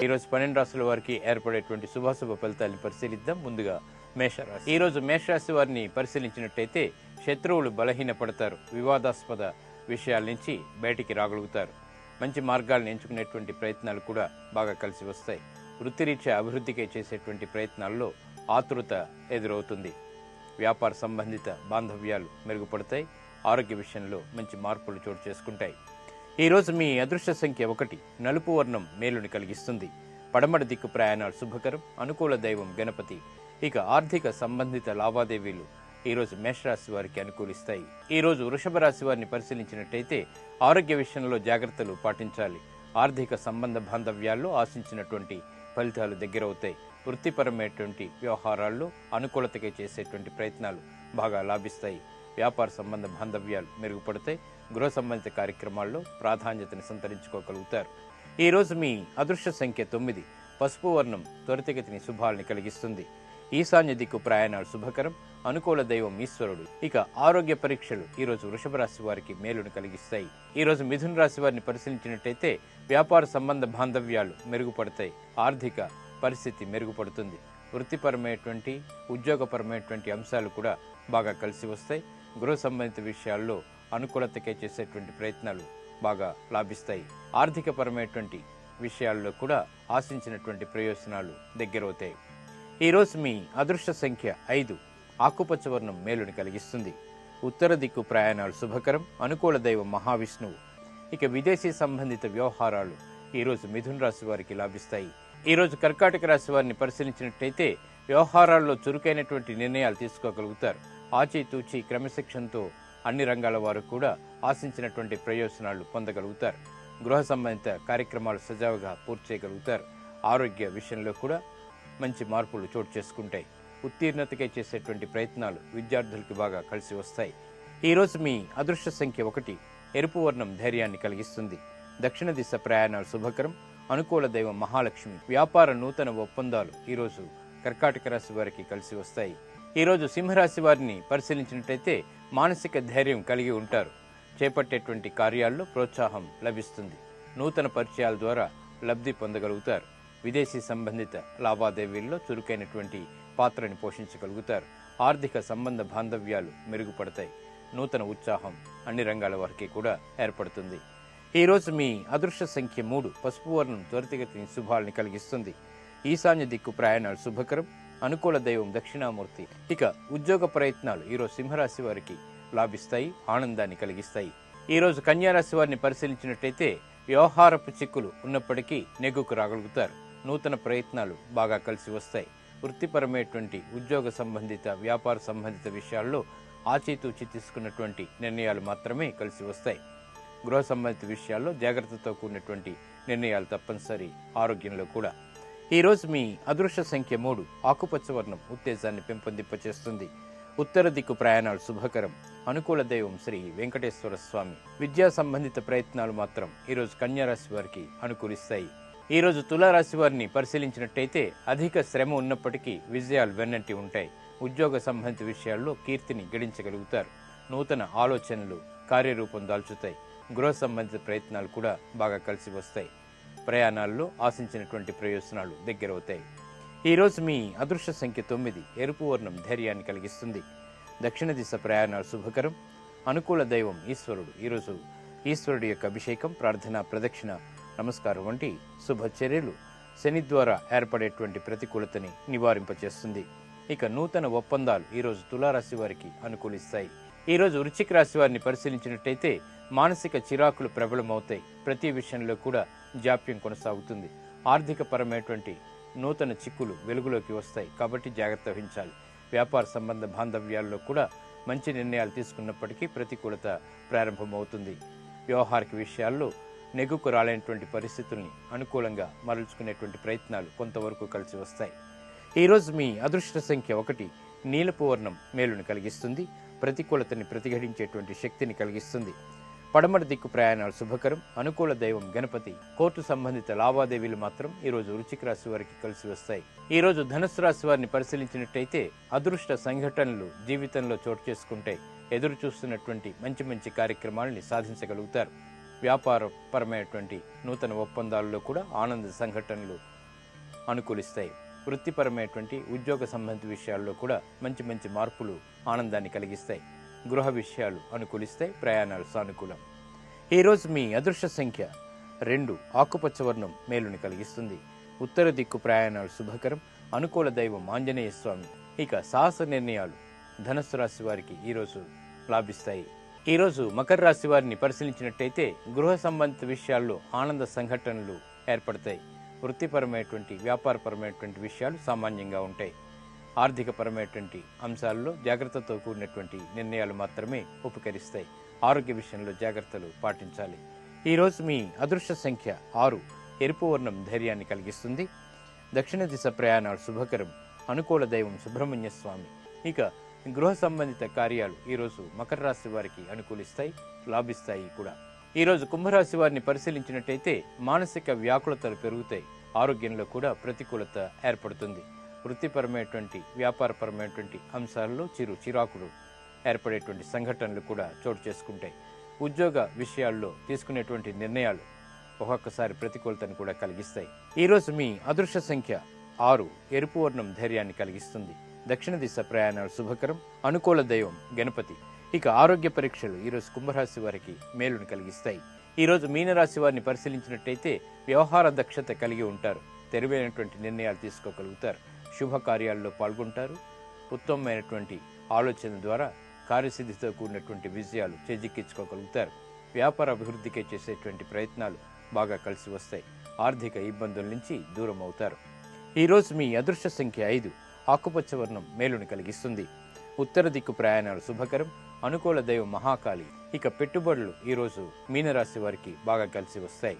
ఈరోజు 12 రాశుల వారికి ఏర్పడేటువంటి శుభాశుభ ఫలితాలను పరిశీలిద్దాం. ముందుగా మేషరాశి. ఈరోజు మేషరాశి వారిని పరిశీలించినట్టయితే శత్రువులు బలహీనపడతారు. వివాదాస్పద విషయాల నుంచి బయటికి రాగలుగుతారు. మంచి మార్గాలను ఎంచుకునేటువంటి ప్రయత్నాలు కూడా బాగా కలిసి వస్తాయి. వృత్తిరీత్యా అభివృద్ధికి చేసేటువంటి ప్రయత్నాల్లో ఆతృత ఎదురవుతుంది. వ్యాపార సంబంధిత బాంధవ్యాలు మెరుగుపడతాయి. ఆరోగ్య విషయంలో మంచి మార్పులు చోటు చేసుకుంటాయి. ఈరోజు మీ అదృష్ట సంఖ్య 1. నలుపు వర్ణం మేలుని కలిగిస్తుంది. పడమటి దిక్కు ప్రయాణాలు శుభకరం. అనుకూల దైవం గణపతి. ఇక ఆర్థిక సంబంధిత లావాదేవీలు ఈరోజు మేషరాశి వారికి అనుకూలిస్తాయి. ఈరోజు వృషభ రాశి వారిని పరిశీలించినట్టయితే ఆరోగ్య విషయంలో జాగ్రత్తలు పాటించాలి. ఆర్థిక సంబంధ బాంధవ్యాల్లో ఆశించినటువంటి ఫలితాలు దగ్గరవుతాయి. వృత్తిపరమైనటువంటి వ్యవహారాల్లో అనుకూలతగా చేసేటువంటి ప్రయత్నాలు బాగా లాభిస్తాయి. వ్యాపార సంబంధ బాంధవ్యాలు మెరుగుపడతాయి. గృహ సంబంధిత కార్యక్రమాల్లో ప్రాధాన్యతను సంతరించుకోగలుగుతారు. ఈరోజు మీ అదృష్ట సంఖ్య 9. పసుపు వర్ణం త్వరితగతిని శుభాలని కలిగిస్తుంది. ఈశాన్య దిక్కు ప్రయాణాలు శుభకరం. అనుకూల దైవం ఈశ్వరుడు. ఇక ఆరోగ్య పరీక్షలు ఈరోజు వృషభ రాశి వారికి మేలును కలిగిస్తాయి. ఈరోజు మిథున రాశి వారిని పరిశీలించినట్టయితే వ్యాపార సంబంధ బాంధవ్యాలు మెరుగుపడతాయి. ఆర్థిక పరిస్థితి మెరుగుపడుతుంది. వృత్తిపరమైనటువంటి ఉద్యోగపరమైనటువంటి అంశాలు కూడా బాగా కలిసి వస్తాయి. గృహ సంబంధిత విషయాల్లో అనుకూలతకే చేసేటువంటి ప్రయత్నాలు బాగా లాభిస్తాయి. ఆర్థిక పరమైనటువంటి విషయాల్లో కూడా ఆశించినటువంటి ప్రయోజనాలు దగ్గరవుతాయి. ఈరోజు మీ అదృష్ట సంఖ్య 5. ఆకుపచ్చ వర్ణం మేలుని కలిగిస్తుంది. ఉత్తర దిక్కు ప్రయాణాలు శుభకరం. అనుకూల దైవం మహావిష్ణువు. ఇక విదేశీ సంబంధిత వ్యవహారాలు ఈరోజు మిథున రాశి వారికి లాభిస్తాయి. ఈరోజు కర్కాటక రాశి వారిని పరిశీలించినట్టయితే వ్యవహారాల్లో చురుకైనటువంటి నిర్ణయాలు తీసుకోగలుగుతారు. ఆచితూచి క్రమశిక్షణతో అన్ని రంగాల వారు కూడా ఆశించినటువంటి ప్రయోజనాలు పొందగలుగుతారు. గృహ సంబంధిత కార్యక్రమాలు సజావుగా పూర్తి చేయగలుగుతారు. ఆరోగ్య విషయంలో కూడా మంచి మార్పులు చోటు చేసుకుంటాయి. ఉత్తీర్ణతకై చేసేటువంటి ప్రయత్నాలు విద్యార్థులకు బాగా కలిసి వస్తాయి. ఈరోజు మీ అదృష్ట సంఖ్య 1. ఎరుపు వర్ణం ధైర్యాన్ని కలిగిస్తుంది. దక్షిణ దిశ ప్రయాణాలు శుభకరం. అనుకూల దైవం మహాలక్ష్మి. వ్యాపార నూతన ఒప్పందాలు ఈరోజు కర్కాటక రాశి వారికి కలిసి వస్తాయి. ఈరోజు సింహరాశి వారిని పరిశీలించినట్టయితే మానసిక ధైర్యం కలిగి ఉంటారు. చేపట్టేటువంటి కార్యాల్లో ప్రోత్సాహం లభిస్తుంది. నూతన పరిచయాల ద్వారా లబ్ధి పొందగలుగుతారు. విదేశీ సంబంధిత లావాదేవీల్లో చురుకైనటువంటి పాత్రని పోషించగలుగుతారు. ఆర్థిక సంబంధ బాంధవ్యాలు మెరుగుపడతాయి. నూతన ఉత్సాహం అన్ని రంగాల వారికి కూడా ఏర్పడుతుంది. ఈరోజు మీ అదృష్ట సంఖ్య 3. పసుపు వర్ణం త్వరితగతిని శుభాలని కలిగిస్తుంది. ఈశాన్య దిక్కు ప్రయాణాలు శుభకరం. అనుకూల దైవం దక్షిణామూర్తి. ఇక ఉద్యోగ ప్రయత్నాలు ఈరోజు సింహరాశి వారికి లాభిస్తాయి. ఆనందాన్ని కలిగిస్తాయి. ఈరోజు కన్యారాశి వారిని పరిశీలించినట్టయితే వ్యవహారపు చిక్కులు ఉన్నప్పటికీ నెగ్గుకు రాగలుగుతారు. నూతన ప్రయత్నాలు బాగా కలిసి వస్తాయి. వృత్తిపరమైనటువంటి ఉద్యోగ సంబంధిత వ్యాపార సంబంధిత విషయాల్లో ఆచితూచి తీసుకున్నటువంటి నిర్ణయాలు మాత్రమే కలిసి వస్తాయి. గృహ సంబంధిత విషయాల్లో జాగ్రత్తతో కూడినటువంటి నిర్ణయాలు తప్పనిసరి. ఆరోగ్యంలో కూడా ఈరోజు మీ అదృష్ట సంఖ్య 3. ఆకుపచ్చ వర్ణం ఉత్తేజాన్ని పెంపొందింపచేస్తుంది. ఉత్తర దిక్కు ప్రయాణాలు శుభకరం. అనుకూల దైవం శ్రీ వెంకటేశ్వర స్వామి. విద్యా సంబంధిత ప్రయత్నాలు మాత్రం ఈరోజు కన్యారాశి వారికి అనుకూలిస్తాయి. ఈరోజు తులారాశి వారిని పరిశీలించినట్టయితే అధిక శ్రమ ఉన్నప్పటికీ విజయాలు వెన్నంటి ఉంటాయి. ఉద్యోగ సంబంధిత విషయాల్లో కీర్తిని గడించగలుగుతారు. నూతన ఆలోచనలు కార్యరూపం దాల్చుతాయి. గృహ సంబంధిత ప్రయత్నాలు కూడా బాగా కలిసి వస్తాయి. ప్రయాణాల్లో ఆశించినటువంటి ప్రయోజనాలు దగ్గరవుతాయి. ఈరోజు మీ అదృష్ట సంఖ్య 9. ఎరుపు వర్ణం ధైర్యాన్ని కలిగిస్తుంది. దక్షిణ దిశ ప్రయాణాలు శుభకరం. అనుకూల దైవం ఈశ్వరుడు. ఈరోజు ఈశ్వరుడి యొక్క అభిషేకం, ప్రార్థన, ప్రదక్షిణ, నమస్కారం వంటి శుభ చర్యలు శని ద్వారా ఏర్పడేటువంటి ప్రతికూలతని నివారింపచేస్తుంది. ఇక నూతన ఒప్పందాలు ఈరోజు తులారాశి వారికి అనుకూలిస్తాయి. ఈరోజు వృశ్చిక రాశి వారిని పరిశీలించినట్టయితే మానసిక చిరాకులు ప్రబలమవుతాయి. ప్రతి విషయంలో కూడా జాప్యం కొనసాగుతుంది. ఆర్థిక పరమైనటువంటి నూతన చిక్కులు వెలుగులోకి వస్తాయి. కాబట్టి జాగ్రత్త వహించాలి. వ్యాపార సంబంధ బాంధవ్యాల్లో కూడా మంచి నిర్ణయాలు తీసుకున్నప్పటికీ ప్రతికూలత ప్రారంభమవుతుంది. వ్యవహారిక విషయాల్లో నెగ్గుకు రాలేనటువంటి పరిస్థితుల్ని అనుకూలంగా మరల్చుకునేటువంటి ప్రయత్నాలు కొంతవరకు కలిసి వస్తాయి. ఈరోజు మీ అదృష్ట సంఖ్య 1. నీలపు వర్ణం మేలుని కలిగిస్తుంది. ప్రతికూలతని ప్రతిఘటించేటువంటి శక్తిని కలిగిస్తుంది. పడమటి దిక్కు ప్రయాణాలు శుభకరం. అనుకూల దైవం గణపతి. కోర్టు సంబంధిత లావాదేవీలు మాత్రం ఈరోజు వృశ్చిక రాశి వారికి కలిసి వస్తాయి. ఈరోజు ధనుస్సు రాశి వారిని పరిశీలించినట్టయితే అదృష్ట సంఘటనలు జీవితంలో చోటు చేసుకుంటాయి. ఎదురు చూస్తున్నటువంటి మంచి మంచి కార్యక్రమాలని సాధించగలుగుతారు. వ్యాపారపరమైనటువంటి నూతన ఒప్పందాల్లో కూడా ఆనంద సంఘటనలు అనుకూలిస్తాయి. వృత్తిపరమైనటువంటి ఉద్యోగ సంబంధిత విషయాల్లో కూడా మంచి మంచి మార్పులు ఆనందాన్ని కలిగిస్తాయి. గృహ విషయాలు అనుకూలిస్తాయి. ప్రయాణాలు సానుకూలం. ఈరోజు మీ అదృష్ట సంఖ్య 2, ఆకుపచ్చ వర్ణం మేలుని కలిగిస్తుంది. ఉత్తర దిక్కు ప్రయాణాలు శుభకరం. అనుకూల దైవం ఆంజనేయ స్వామి. ఇక సాహస నిర్ణయాలు ధనుస్సు రాశి వారికి ఈరోజు లాభిస్తాయి. ఈరోజు మకర రాశి వారిని పరిశీలించినట్టయితే గృహ సంబంధిత విషయాల్లో ఆనంద సంఘటనలు ఏర్పడతాయి. వృత్తిపరమైనటువంటి వ్యాపారపరమైనటువంటి విషయాలు సామాన్యంగా ఉంటాయి. ఆర్థికపరమైనటువంటి అంశాల్లో జాగ్రత్తతో కూడినటువంటి నిర్ణయాలు మాత్రమే ఉపకరిస్తాయి. ఆరోగ్య విషయంలో జాగ్రత్తలు పాటించాలి. ఈరోజు మీ అదృష్ట సంఖ్య 6, ఎరుపు వర్ణం ధైర్యాన్ని కలిగిస్తుంది. దక్షిణ దిశ ప్రయాణాలు శుభకరం. అనుకూల దైవం సుబ్రహ్మణ్య స్వామి. ఇక గృహ సంబంధిత కార్యాలు ఈరోజు మకర రాశి వారికి అనుకూలిస్తాయి, లాభిస్తాయి కూడా. ఈరోజు కుంభరాశి వారిని పరిశీలించినట్టయితే మానసిక వ్యాకులతలు పెరుగుతాయి. ఆరోగ్యంలో కూడా ప్రతికూలత ఏర్పడుతుంది. వృత్తిపరమైనటువంటి వ్యాపారపరమైనటువంటి అంశాల్లో చిరాకులు ఏర్పడేటువంటి సంఘటనలు కూడా చోటు చేసుకుంటాయి. ఉద్యోగ విషయాల్లో తీసుకునేటువంటి నిర్ణయాలు ఒక్కొక్కసారి ప్రతికూలతను కూడా కలిగిస్తాయి. ఈరోజు మీ అదృష్ట సంఖ్య 6, ఎరుపు వర్ణం ధైర్యాన్ని కలిగిస్తుంది. దక్షిణ దిశ ప్రయాణాలు శుభకరం. అనుకూల దైవం గణపతి. ఇక ఆరోగ్య పరీక్షలు ఈరోజు కుంభరాశి వారికి మేలును కలిగిస్తాయి. ఈరోజు మీనరాశి వారిని పరిశీలించినట్టయితే వ్యవహార దక్షత కలిగి ఉంటారు. తెలివైనటువంటి నిర్ణయాలు తీసుకోగలుగుతారు. శుభకార్యాల్లో పాల్గొంటారు. ఉత్తమమైనటువంటి ఆలోచన ద్వారా కార్యసిద్ధితో కూడినటువంటి విజయాలు చేజిక్కించుకోగలుగుతారు. వ్యాపార అభివృద్ధికి చేసేటువంటి ప్రయత్నాలు బాగా కలిసి వస్తాయి. ఆర్థిక ఇబ్బందుల నుంచి దూరం అవుతారు. ఈరోజు మీ అదృష్ట సంఖ్య 5, ఆకుపచ్చ వర్ణం మేలుని కలిగిస్తుంది. ఉత్తర దిక్కు ప్రయాణాలు శుభకరం. అనుకూల దైవం మహాకాళి. ఇక పెట్టుబడులు ఈరోజు మీనరాశి వారికి బాగా కలిసి వస్తాయి.